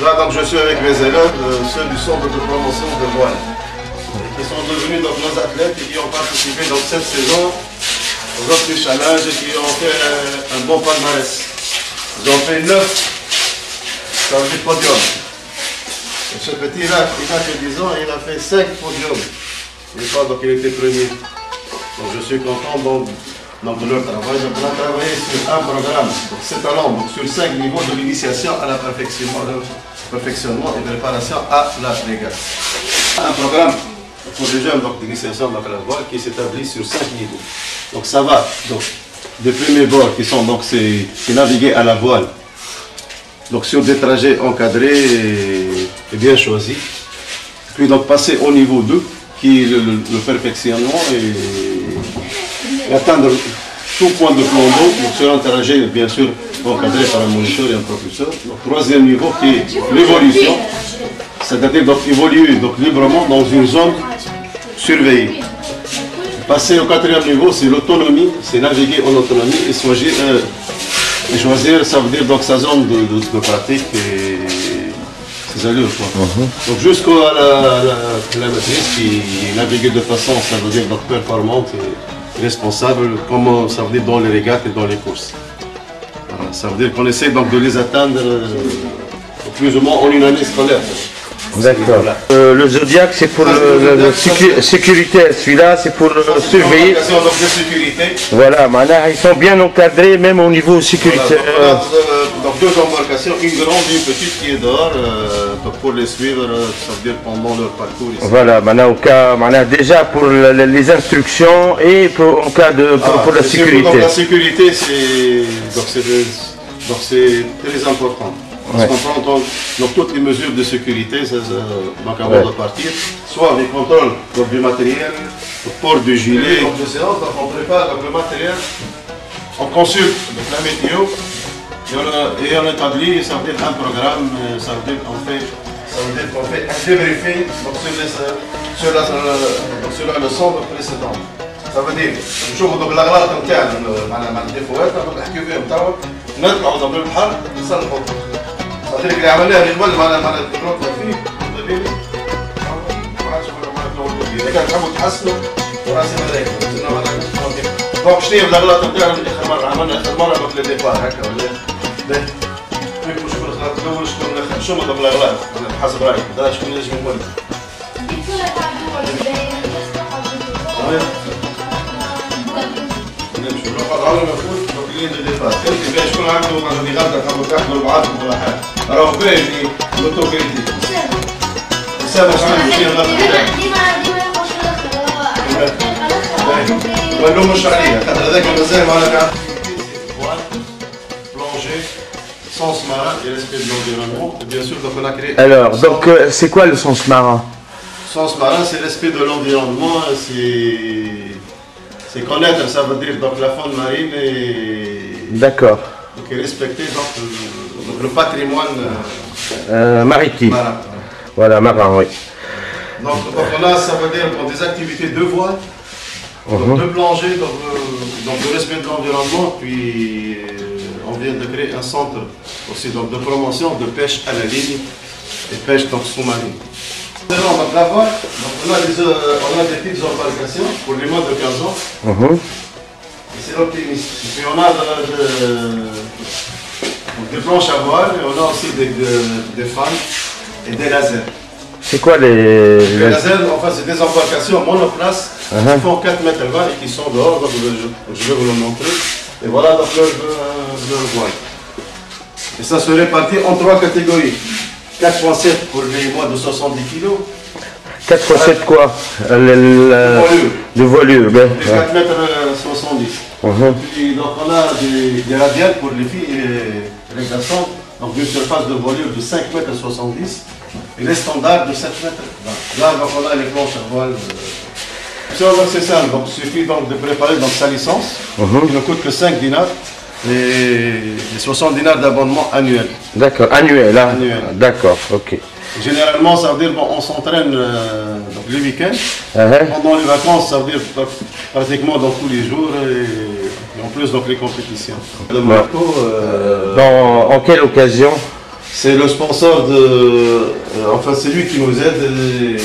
Là, donc, je suis avec mes élèves, ceux du centre de promotion de voile, qui sont devenus donc, nos athlètes et qui ont participé dans cette saison aux autres challenges et qui ont fait un bon palmarès. Ils ont fait 9 sur le podium. Et ce petit-là, il a fait 10 ans et il a fait 5 podiums. Donc il était premier. Donc je suis content de leur travail. Donc, on a travaillé sur un programme, donc 7 ans, donc sur 5 niveaux de l'initiation à la perfectionnement et de préparation à la régate. Un programme pour les jeunes d'initiation à la voile qui s'établit sur 5 niveaux. Donc ça va donc, des premiers bords qui sont donc c'est naviguer à la voile. Donc sur des trajets encadrés et bien choisis. Puis donc passer au niveau 2 qui est le perfectionnement et atteindre tout point de plan d'eau sur un trajet bien sûr encadré par un moniteur et un propulseur. Donc troisième niveau qui est l'évolution, c'est-à-dire donc évoluer donc, librement dans une zone surveillée. Passer au quatrième niveau, c'est l'autonomie, c'est naviguer en autonomie et choisir, ça veut dire donc sa zone de pratique et ses allures. Donc jusqu'à la maîtrise qui navigue de façon, ça veut dire donc performante et responsable, comme ça veut dire dans les régates et dans les courses. Voilà, ça veut dire qu'on essaie donc de les atteindre plus ou moins en une année scolaire. D'accord. Le Zodiac, c'est pour sécurité. Celui-là, c'est pour surveiller. Donc de sécurité. Voilà, maintenant, ils sont bien encadrés, même au niveau sécurité. Voilà, donc deux embarcations, une grande et une petite qui est dehors, pour les suivre, ça veut dire pendant leur parcours ici. Voilà, maintenant, au cas, déjà pour les instructions et en cas de pour la sécurité. Donc la sécurité, c'est très important. Parce qu'on prend donc, toutes les mesures de sécurité donc avant de partir, soit avec contrôle donc, du matériel, le port du gilet, donc, de séance, donc on prépare donc, le matériel, on consulte donc, la météo et on établit ça veut dire, un programme, ça veut dire qu'on fait un débriefing donc, sur la leçon précédente. Ça veut dire نشوفوا دوك الاغلاط نتاعنا مع الديفوات نحكيو فيهم توا نطلعوا دوك للبحر نصلحوا. صدق اللي عملناها اللي قبل مع الدبلوم فيه ما عادش اذا كان تحبوا تحسنوا راسي ملاك دونك شنو هي الاغلاط نتاعنا اللي اخر مره عملنا اخر مره دوك لي ديبار هكا ولا باهي نشوفوا شكون الاغلاط الاول شكون دوك الاغلاط حسب رايك شكون ينجم يقول على المفروض موكلين للدفاع انت باش شكون عنده مثلا غلطه تحبوا تحضروا بعضكم ولا حاجه راهو باين في لوتوكريتي اسامه واش عنده فيه الغلطه ما نلوموش عليه خاطر هذاك مازال معناتها plongée, sens marin et respect de l'environnement. Bien sûr, donc on a créé. Alors, donc c'est quoi le sens marin? Sens marin, c'est respect de l'environnement, c'est connaître, ça veut dire donc la faune marine et. D'accord. Donc respecter donc, le patrimoine maritime. Marin. Voilà, marin, oui. Donc on a, ça veut dire donc, des activités de voile, donc, de plongée, donc le respect de l'environnement, puis on vient de créer un centre aussi donc, de promotion de pêche à la ligne et pêche donc, sous-marine. Donc la voile, on a des petites embarcations pour les moins de 15 ans. C'est l'optimiste. Et puis on a des planches à voile, et on a aussi des fans et des lasers. C'est quoi les lasers, enfin c'est des embarcations monoplace qui font 4 mètres 20 et qui sont dehors, donc je vais vous le montrer. Et voilà donc leur voile. Et ça se répartit en 3 catégories. 4.7 pour les moins de 70 kg. 4.7 quoi? De voilure. De 4 mètres 70. Puis, donc on a des radiales pour les filles et les garçons, donc d'une surface de voilure de 5 mètres 70 et les standards de 7 mètres 20. Là donc on a les planches à voile. C'est simple, donc il suffit donc de préparer donc, sa licence, qui ne coûte que 5 dinars. Les 60 dinars d'abonnement annuel. D'accord, annuel, hein? Annuel. D'accord, ok. Généralement, ça veut dire bon, on s'entraîne les week-ends. Pendant les vacances, ça veut dire pratiquement dans tous les jours et en plus donc les compétitions. En quelle occasion? C'est le sponsor de... enfin, c'est lui qui nous aide.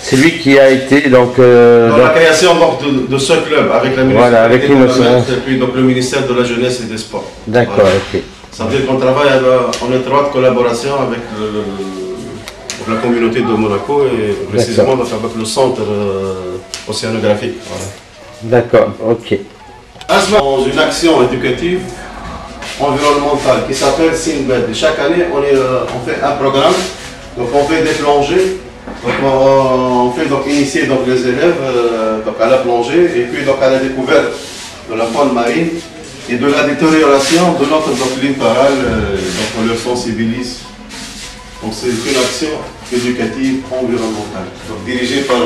C'est lui qui a été donc... dans la création donc, de ce club avec la voilà, avec et puis donc, le ministère de la Jeunesse et des Sports. D'accord, voilà. ok. Ça veut dire qu'on travaille en étroite collaboration avec la communauté de Monaco et précisément donc, avec le centre océanographique. Voilà. D'accord, ok. Dans une action éducative environnementale qui s'appelle Sinbad. Chaque année, on fait un programme, donc on fait des plongées. Donc on fait donc initier donc, les élèves donc à la plongée et puis donc à la découverte de la faune marine et de la détérioration de notre littoral, donc on leur sensibilise. Donc c'est une action éducative environnementale, donc dirigée par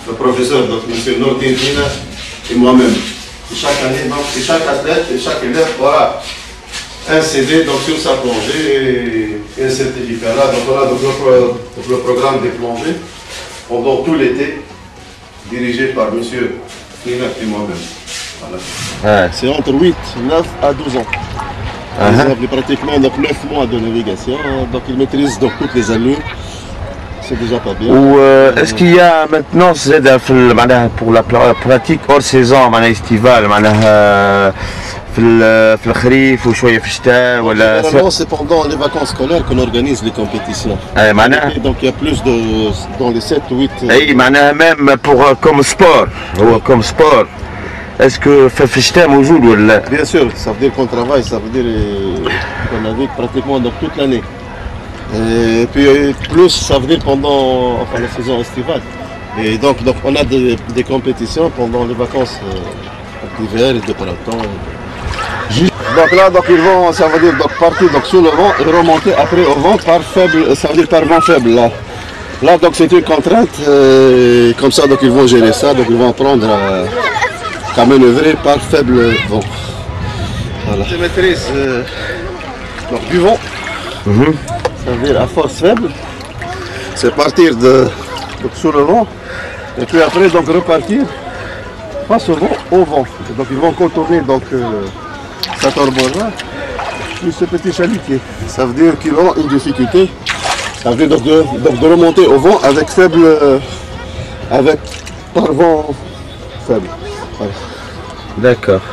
le professeur, donc M. Nordin Dina et moi-même. Et chaque année, donc, et chaque athlète et chaque élève aura un CD donc, sur sa plongée et un certificat là. Donc on a donc, le programme des plongées pendant tout l'été, dirigé par M. Nina et moi-même. Voilà. C'est entre 8, 9 à 12 ans. Ils ont pratiquement donc, 9 mois de navigation, donc ils maîtrisent donc, toutes les allures. C'est déjà pas bien. Est-ce qu'il y a maintenant pour la pratique hors saison estivale في الخريف وشويه في الشتاء ولا c'est pendant les vacances scolaires qu'on organise les compétitions. Donc il y a plus de dans les 7 ou 8 اي معناها même pour comme sport هو comme sport. Est-ce que في الشتاء موجود ولا؟ Bien sûr, ça veut dire qu'on travaille, ça veut dire qu'on navigue pratiquement donc, toute l'année. Et puis plus ça veut dire pendant enfin, la saison estivale. Et donc on a des compétitions pendant les vacances d'hiver et de printemps. Donc là donc ils vont, ça veut dire donc partir donc sous le vent et remonter après au vent par faible, ça veut dire par vent faible là. Là donc c'est une contrainte, comme ça donc ils vont gérer ça, donc ils vont apprendre à manœuvrer par faible vent. Voilà. Je maîtrise donc du vent. Ça veut dire à force faible, c'est partir donc, sous le vent et puis après donc repartir face au vent, Donc ils vont contourner donc cet arbre-là, puis ce petit chalutier. Ça veut dire qu'ils ont une difficulté, ça veut dire donc de remonter au vent avec faible, par vent faible. Voilà. D'accord.